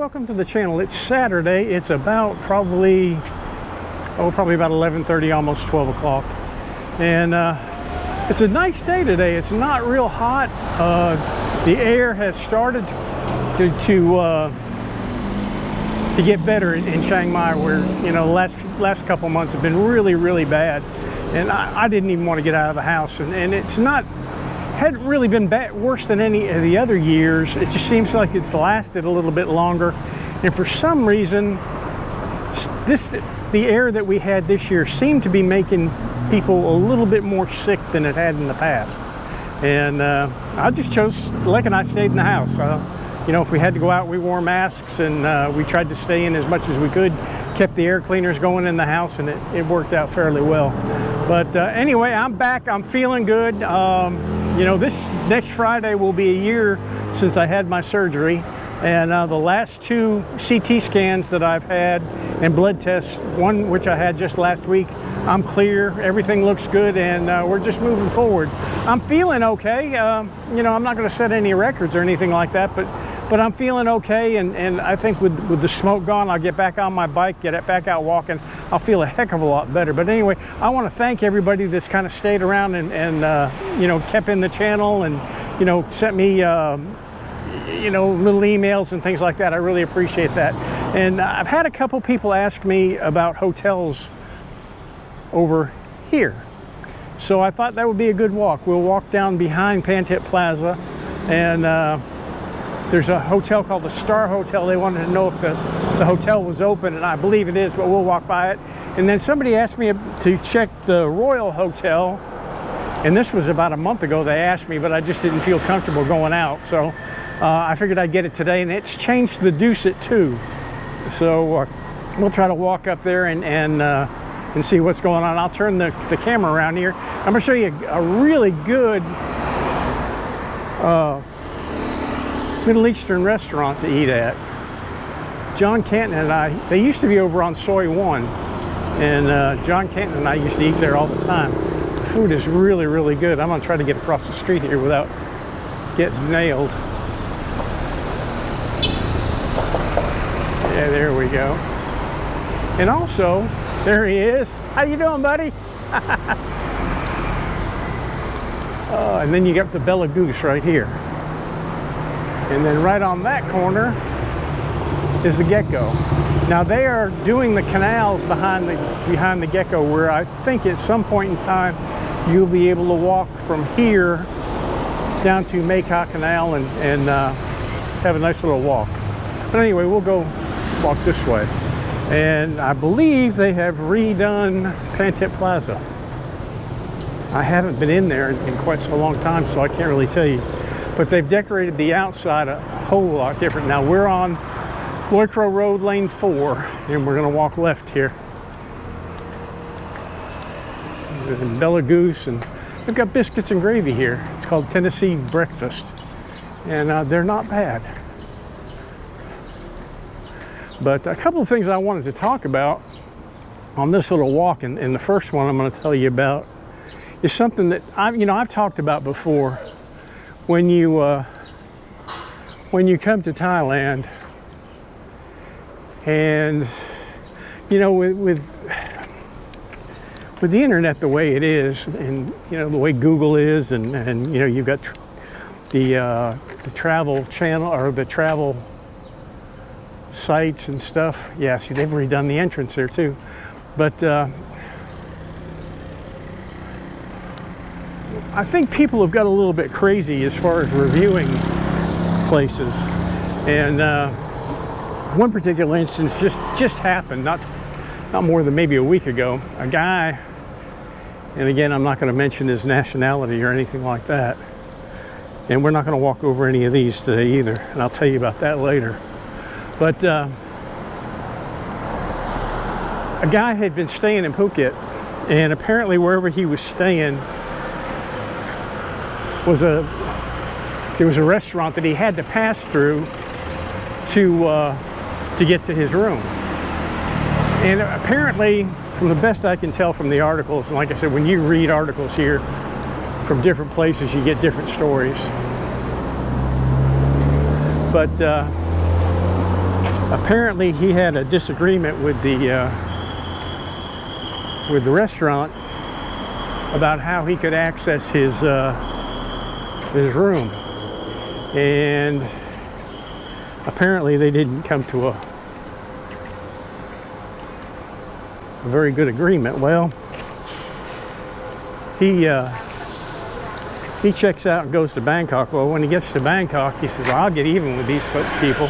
welcome to the channel. It's Saturday. It's about probably about 11:30, almost 12 o'clock. And it's a nice day today. It's not real hot. The air has started to get better in Chiang Mai, where, you know, last couple months have been really bad. And I didn't even want to get out of the house. And it's hadn't really been worse than any of the other years. It just seems like it's lasted a little bit longer. And for some reason, the air that we had this year seemed to be making people a little bit more sick than it had in the past. And I just chose, Lek and I stayed in the house. You know, if we had to go out, we wore masks, and we tried to stay in as much as we could, kept the air cleaners going in the house, and it worked out fairly well. But anyway, I'm back. I'm feeling good. You know, this next Friday will be a year since I had my surgery, and the last 2 CT scans that I've had and blood tests, one which I had just last week, I'm clear. Everything looks good, and we're just moving forward. I'm feeling okay. You know, I'm not going to set any records or anything like that, but I'm feeling okay, and I think with the smoke gone, I'll get back on my bike, get back out walking. I'll feel a heck of a lot better. But anyway, I want to thank everybody that's kind of stayed around and you know, kept in the channel, and, you know, sent me you know, little emails and things like that. I really appreciate that. And I've had a couple people ask me about hotels over here, so I thought that would be a good walk. We'll walk down behind Phantom Plaza, and there's a hotel called the Star Hotel. They wanted to know if the hotel was open, and I believe it is, but we'll walk by it. And then somebody asked me to check the Royal Hotel, and this was about a month ago they asked me, but I just didn't feel comfortable going out, so I figured I'd get it today, and it's changed to the Doi It too. So we'll try to walk up there and see what's going on. I'll turn the camera around here. I'm going to show you a really good Middle Eastern restaurant to eat at. John Canton and I, they used to be over on Soi 1, and John Canton and I used to eat there all the time. The food is really good. I'm going to try to get across the street here without getting nailed. Yeah, there we go. And also, there he is. How you doing, buddy? And then you got the Bella Goose right here. And then right on that corner is the Gecko. Now they are doing the canals behind the Gecko, where I think at some point in time you'll be able to walk from here down to Mae Ka Canal and have a nice little walk. But anyway, we'll go walk this way. And I believe they have redone Phantom Plaza. I haven't been in there in quite so long time, so I can't really tell you. But they've decorated the outside a whole lot different. Now we're on Loy Khro Road, lane 4, and we're going to walk left here. And Bella Goose, and they've got biscuits and gravy here. It's called Tennessee Breakfast, and they're not bad. But a couple of things I wanted to talk about on this little walk, and the first one I'm going to tell you about is something that I've talked about before. When you come to Thailand, and you know, with the internet the way it is, and you know, the way Google is, and you know, you've got the travel channel, or the travel sites and stuff. Yeah, see, they've redone the entrance there too. But I think people have got a little bit crazy as far as reviewing places. And one particular instance just happened, not more than maybe a week ago. A guy, and again, I'm not going to mention his nationality or anything like that, and we're not going to walk over any of these today either, and I'll tell you about that later. But a guy had been staying in Phuket, and apparently wherever he was staying there was a restaurant that he had to pass through to get to his room. And apparently, from the best I can tell from the articles, and like I said, when you read articles here from different places, you get different stories. But apparently he had a disagreement with the restaurant about how he could access his room, and apparently they didn't come to a very good agreement. Well, he checks out and goes to Bangkok. Well, when he gets to Bangkok, he says, well, I'll get even with these people.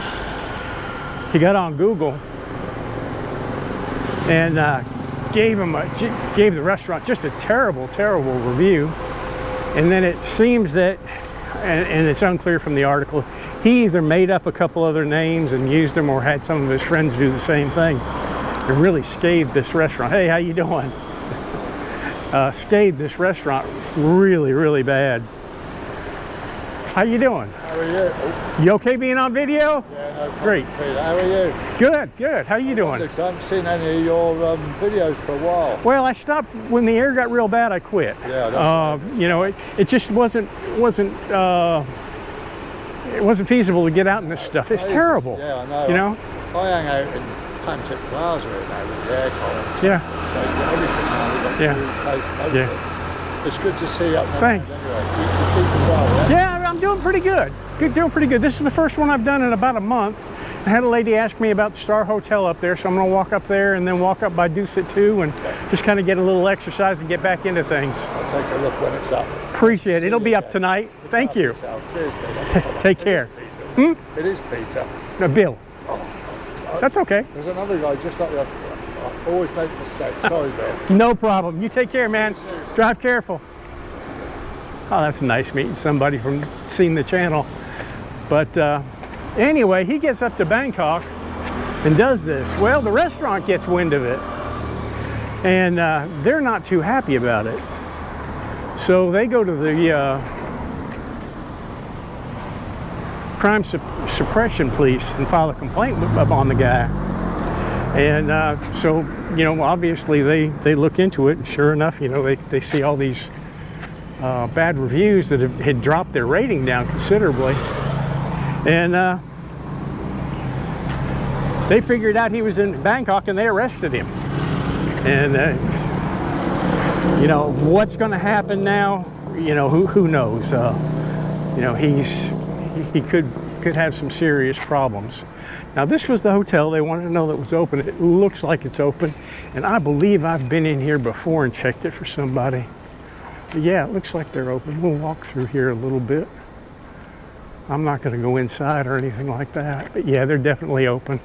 He got on Google and gave the restaurant just a terrible review. And then it seems that, and it's unclear from the article, he either made up a couple other names and used them, or had some of his friends do the same thing. It really scathed this restaurant. Hey, how you doing? Scathed this restaurant really bad. How you doing? How are you? You okay being on video? Yeah, no problem. Great. Peter. How are you? Good. How you doing? I haven't seen any of your videos for a while. Well, I stopped when the air got real bad. I quit. Yeah. You know, it just wasn't feasible to get out in this stuff. It's terrible. Yeah, I know. You know. I hang out in Canton Plaza now with the aircon. Yeah. So everything now. Yeah. It's good to see you up there. Thanks. Anyway, you keeping well, yeah? Yeah, I'm doing pretty good. Doing pretty good. This is the first one I've done in about a month. I had a lady ask me about the Star Hotel up there, so I'm going to walk up there and then walk up by Dusit too, and just kind of get a little exercise and get back into things. I'll take a look when it's up. Appreciate it. It'll be up tonight. Thank you. Cheers, Peter. Take care. It is Peter. No, Bill. That's okay. There's another guy just like you. I always make mistakes. Sorry, Bill. No problem. You take care, man. Drive careful. Oh, that's nice meeting somebody from seeing the channel. But anyway, he gets up to Bangkok and does this. Well, the restaurant gets wind of it, and they're not too happy about it. So they go to the crime suppression police and file a complaint on the guy. And so, you know, obviously they look into it, and sure enough, you know, they see all these bad reviews that had dropped their rating down considerably. And they figured out he was in Bangkok, and they arrested him. And you know, what's going to happen now? You know, who knows? You know, he could have some serious problems. Now, this was the hotel they wanted to know that was open. It looks like it's open, and I believe I've been in here before and checked it for somebody. But yeah, it looks like they're open. We'll walk through here a little bit. I'm not going to go inside or anything like that, but yeah, they're definitely open.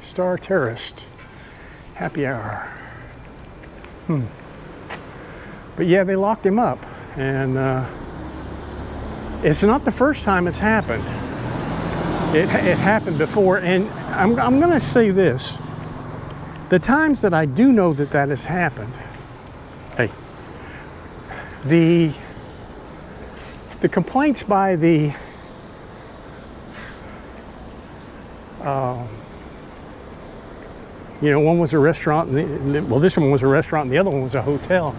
Star Terraced happy hour. But yeah, they locked him up, and it's not the first time it's happened. It happened before, and I'm going to say this. The times that I do know that has happened, hey, the complaints by the you know, one was a restaurant, well, this one was a restaurant and the other one was a hotel.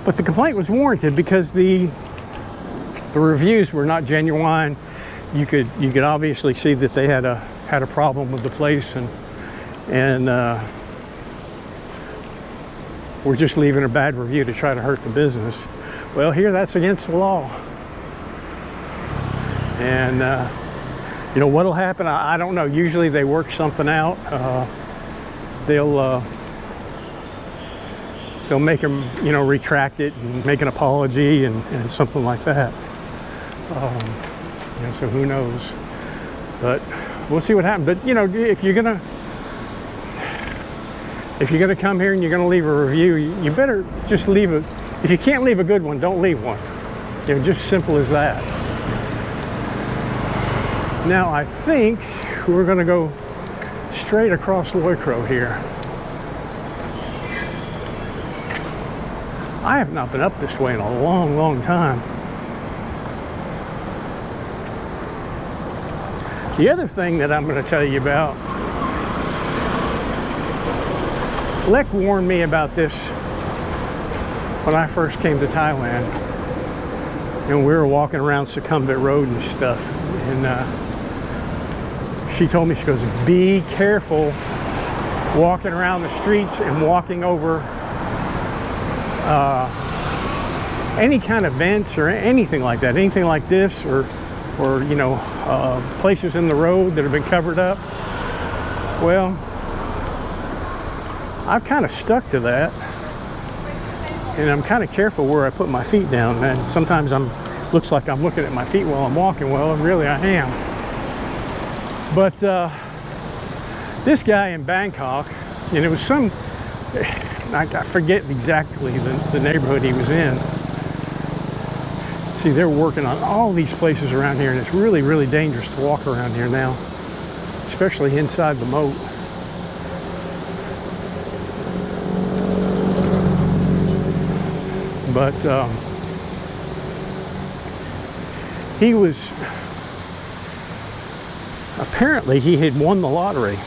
But the complaint was warranted because the reviews were not genuine. You could obviously see that they had a problem with the place, and were just leaving a bad review to try to hurt the business. Well, here that's against the law. And you know what'll happen? I don't know. Usually they work something out. They'll make them, you know, retract it and make an apology and something like that. You know, so who knows? But we'll see what happens. But you know, if you're gonna come here and you're gonna leave a review, you better just leave it. If you can't leave a good one, don't leave one. You know, just simple as that. Now I think we're gonna go straight across Loy Khro here. I have not been up this way in a long time. The other thing that I'm going to tell you about, Lek warned me about this when I first came to Thailand, and we were walking around Sukhumvit Road and stuff, and she told me, she goes, be careful walking around the streets and walking over any kind of vents or anything like that, anything like this, or you know, places in the road that have been covered up. Well, I've kind of stuck to that, and I'm kind of careful where I put my feet down. And sometimes looks like I'm looking at my feet while I'm walking. Well, really I am. But this guy in Bangkok, and it was some, I forget exactly the neighborhood he was in. See, they're working on all these places around here, and it's really, really dangerous to walk around here now, especially inside the moat. But apparently he had won the lottery,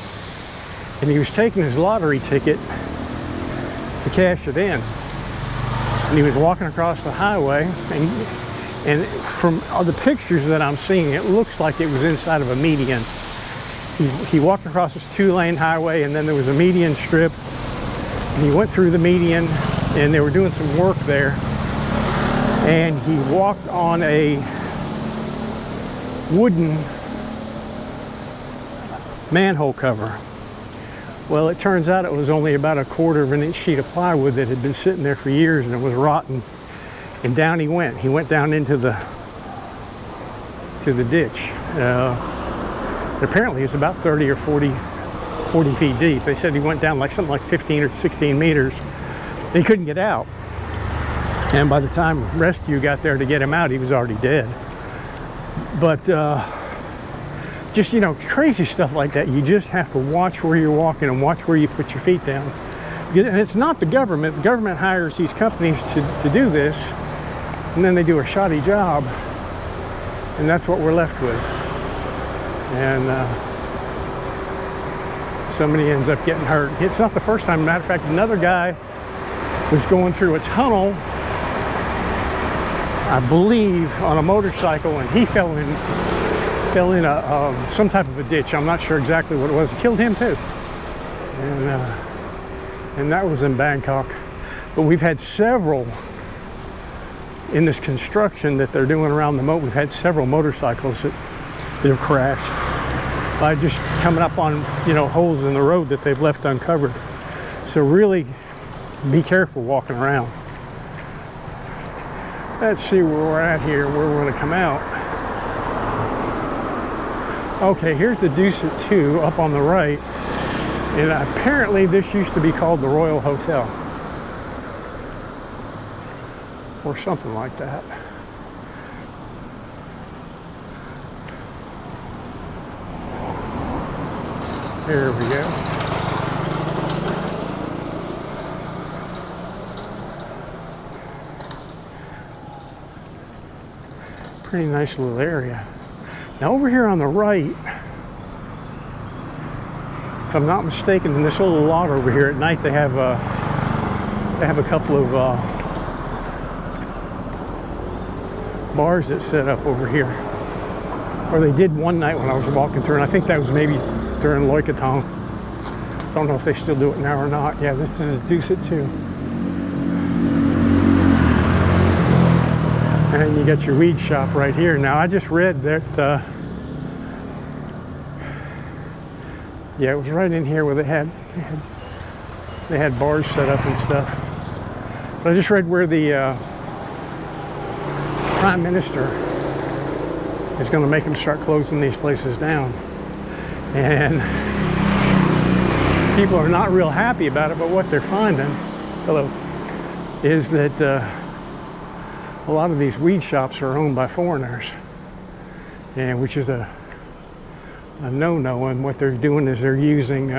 and he was taking his lottery ticket to cash it in. And he was walking across the highway, and from the pictures that I'm seeing, it looks like it was inside of a median. He walked across this 2-lane highway, and then there was a median strip, and he went through the median, and they were doing some work there, and he walked on a wooden manhole cover. Well, it turns out it was only about a 1/4 of an inch sheet of plywood that had been sitting there for years, and it was rotten. And down he went. He went down into the ditch. Apparently it's about 30 or 40 feet deep. They said he went down like something like 15 or 16 meters. And he couldn't get out. And by the time rescue got there to get him out, he was already dead. But just, you know, crazy stuff like that. You just have to watch where you're walking and watch where you put your feet down. And it's not the government. The government hires these companies to do this, and then they do a shoddy job, and that's what we're left with. And somebody ends up getting hurt. It's not the first time. Matter of fact, another guy was going through a tunnel, I believe, on a motorcycle, and he fell in some type of a ditch. I'm not sure exactly what it was. It killed him too. And that was in Bangkok. But we've had several in this construction that they're doing around the moat. We've had several motorcycles that have crashed by just coming up on, you know, holes in the road that they've left uncovered. So really be careful walking around. Let's see where we're at here, where we're going to come out. Okay, here's the Doi It 2 up on the right. And apparently this used to be called the Royal Hotel. Or something like that. There we go. Pretty nice little area. Now over here on the right, if I'm not mistaken, in this little lot over here at night, they have a couple of bars that set up over here. Or they did one night when I was walking through, and I think that was maybe during Loy Khro Soi. I don't know if they still do it now or not. Yeah, this is Doi It 2. And you got your weed shop right here. Now I just read that, yeah, it was right in here where they had bars set up and stuff. But I just read where the Prime Minister is going to make them start closing these places down. And people are not real happy about it, but what they're finding, is that a lot of these weed shops are owned by foreigners, and which is a no-no. And what they're doing is they're using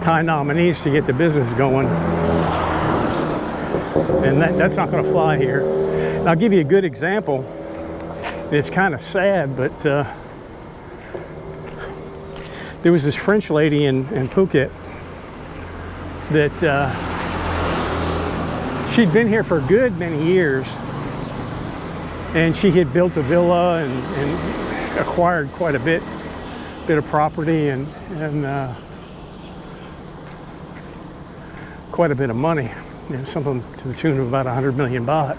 Thai nominees to get the business going, and that's not going to fly here. And I'll give you a good example. It's kind of sad, but there was this French lady in Phuket that she'd been here for a good many years, and she had built a villa and acquired quite a bit bit of property and quite a bit of money, something to the tune of about 100 million baht.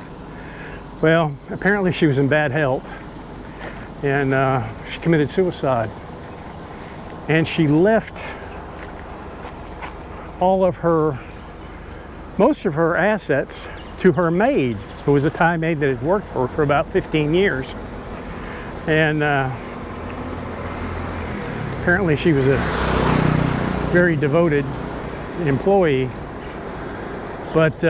Well, apparently she was in bad health, and she committed suicide. And she left most of her assets to her maid, who was a Thai maid that had worked for about 15 years. And apparently she was a very devoted employee. But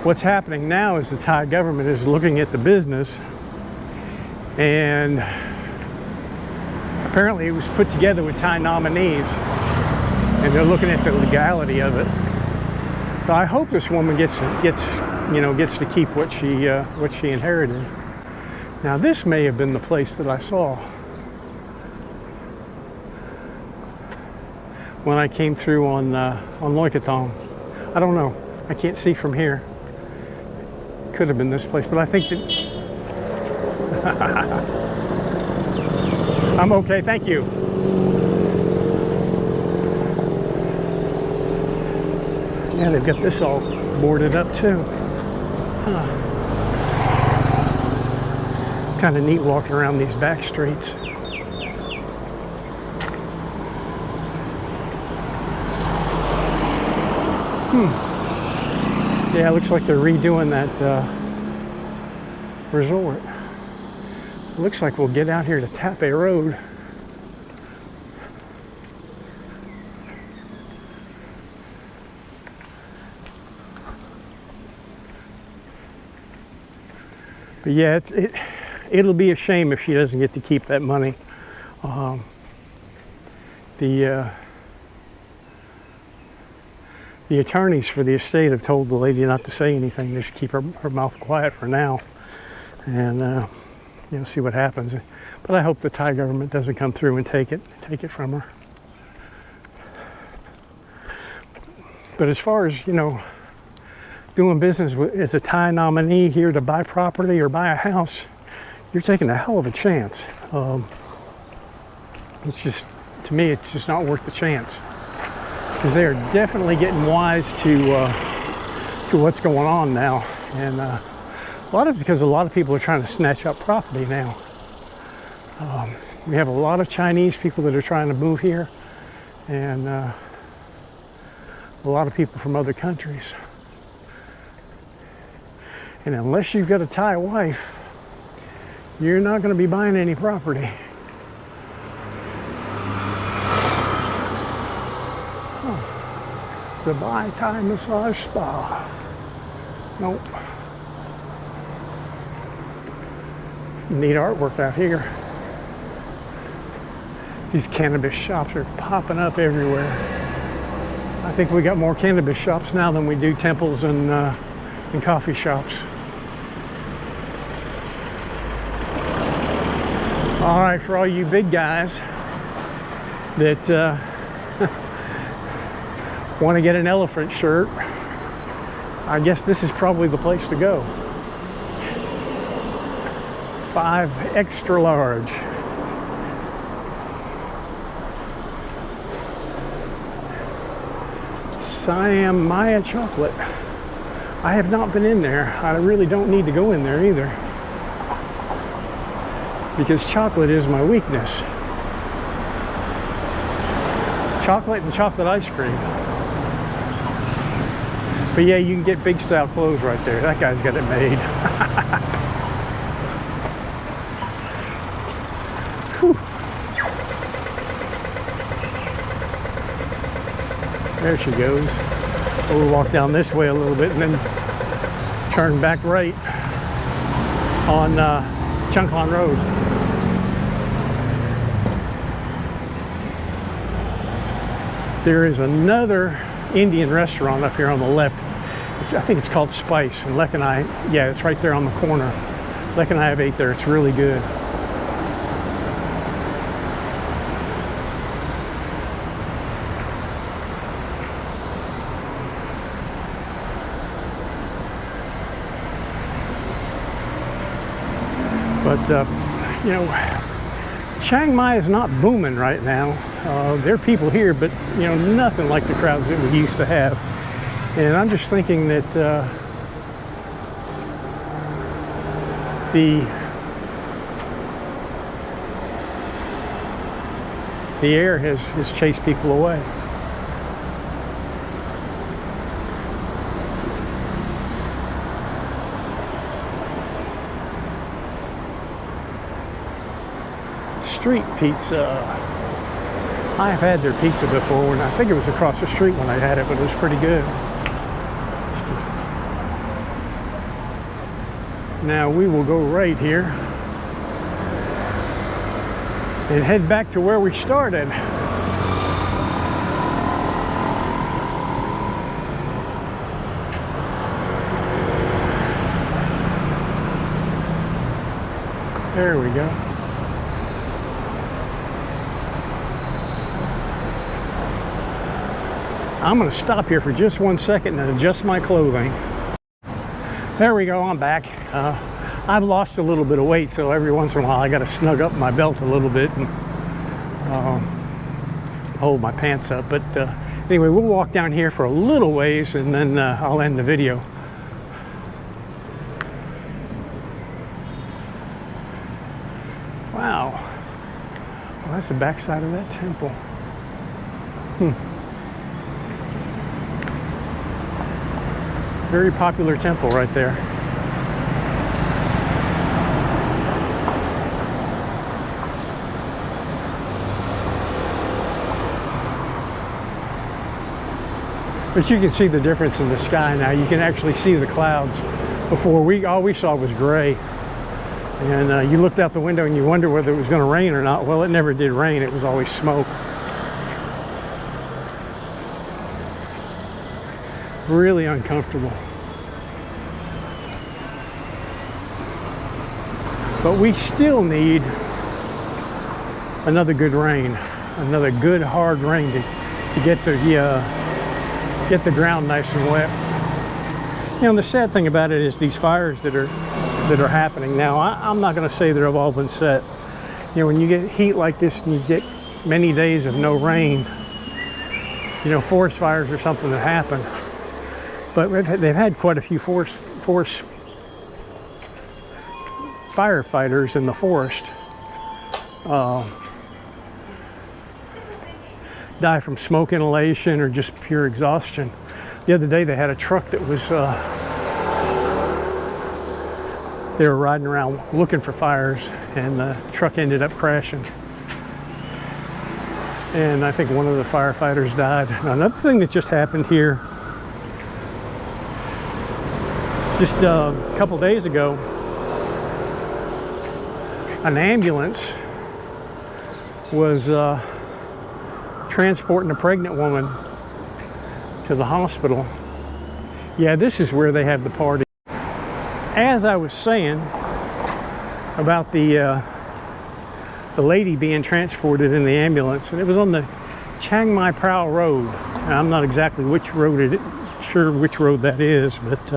what's happening now is the Thai government is looking at the business, and apparently it was put together with Thai nominees, and they're looking at the legality of it. So I hope this woman gets to keep what she inherited. Now this may have been the place that I saw when I came through on Loy Khro Soi. I don't know. I can't see from here. Could have been this place, but I think that I'm okay, thank you. Yeah, they've got this all boarded up too. Huh. It's kind of neat walking around these back streets. Yeah, it looks like they're redoing that resort. It looks like we'll get out here to Tha Phae Road. But yeah, it'll be a shame if she doesn't get to keep that money. The attorneys for the estate have told the lady not to say anything. They should keep her mouth quiet for now, and see what happens. But I hope the Thai government doesn't come through and take it from her. But as far as doing business as a Thai nominee here to buy property or buy a house, you're taking a hell of a chance. It's just, to me, it's just not worth the chance, because they are definitely getting wise to what's going on now, and because a lot of people are trying to snatch up property now. We have a lot of Chinese people that are trying to move here, and a lot of people from other countries. And unless you've got a Thai wife, you're not going to be buying any property. It's a Bai Thai massage spa. Nope. Neat artwork out here. These cannabis shops are popping up everywhere. I think we got more cannabis shops now than we do temples and coffee shops. All right, for all you big guys that want to get an elephant shirt, I guess this is probably the place to go. 5 extra large. Siam Maya chocolate. I have not been in there. I really don't need to go in there either, because chocolate is my weakness. Chocolate and chocolate ice cream. But yeah, you can get big style clothes right there. That guy's got it made. There she goes. We'll walk down this way a little bit and then turn back right on Chiang Mai Road. There is another Indian restaurant up here on the left. I think it's called Spice, and Lek and I, yeah, it's right there on the corner. Lek and I have ate there. It's really good. But Chiang Mai is not booming right now. There are people here, but you know, nothing like the crowds that we used to have. And I'm just thinking that the air has chased people away. Street pizza. I've had their pizza before, and I think it was across the street when I had it, but it was pretty good. Now we will go right here and head back to where we started. There we go. I'm going to stop here for just 1 second and adjust my clothing. There we go, I'm back. I've lost a little bit of weight, so every once in a while I got to snug up my belt a little bit and hold my pants up. But anyway, we'll walk down here for a little ways and then I'll end the video. Wow. Well, that's the backside of that temple. Very popular temple right there. But you can see the difference in the sky now. You can actually see the clouds. Before, all we saw was gray. And you looked out the window and you wonder whether it was going to rain or not. Well, it never did rain. It was always smoke. Really uncomfortable. But we still need another good rain, another good hard rain to get the ground nice and wet. You know, the sad thing about it is these fires that are happening now. I'm not going to say they've all been set. You know, when you get heat like this and you get many days of no rain, you know, forest fires are something that happen. But they've had quite a few forest firefighters in the forest die from smoke inhalation or just pure exhaustion. The other day they had a truck that was, they were riding around looking for fires and the truck ended up crashing. And I think one of the firefighters died. Now, another thing that just happened here, just a couple days ago, an ambulance was transporting a pregnant woman to the hospital. Yeah, this is where they have the party. As I was saying about the lady being transported in the ambulance, and it was on the Chiang Mai Road. Now, I'm not exactly sure which road that is, but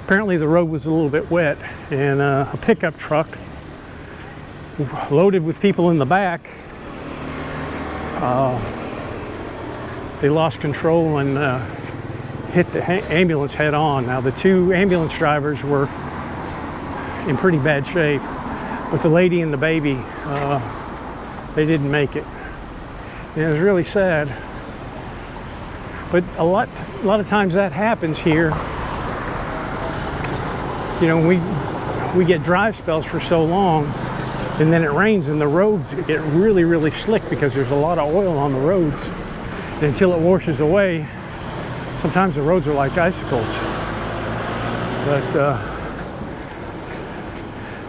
apparently the road was a little bit wet, and a pickup truck loaded with people in the back, they lost control and hit the ambulance head on. Now, the two ambulance drivers were in pretty bad shape, but the lady and the baby, they didn't make it. And it was really sad. But a lot of times that happens here. You know, we get dry spells for so long, and then it rains and the roads get really, really slick because there's a lot of oil on the roads. And until it washes away, sometimes the roads are like icicles. But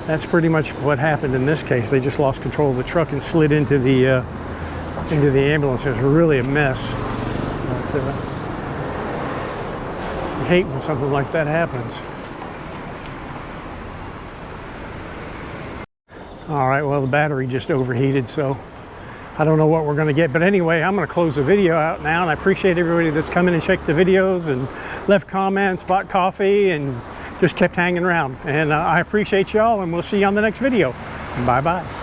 that's pretty much what happened in this case. They just lost control of the truck and slid into the ambulance. It was really a mess. But, I hate when something like that happens. All right, well, the battery just overheated, so I don't know what we're going to get. But anyway, I'm going to close the video out now, and I appreciate everybody that's come in and checked the videos and left comments, bought coffee, and just kept hanging around. And I appreciate y'all, and we'll see you on the next video. Bye-bye.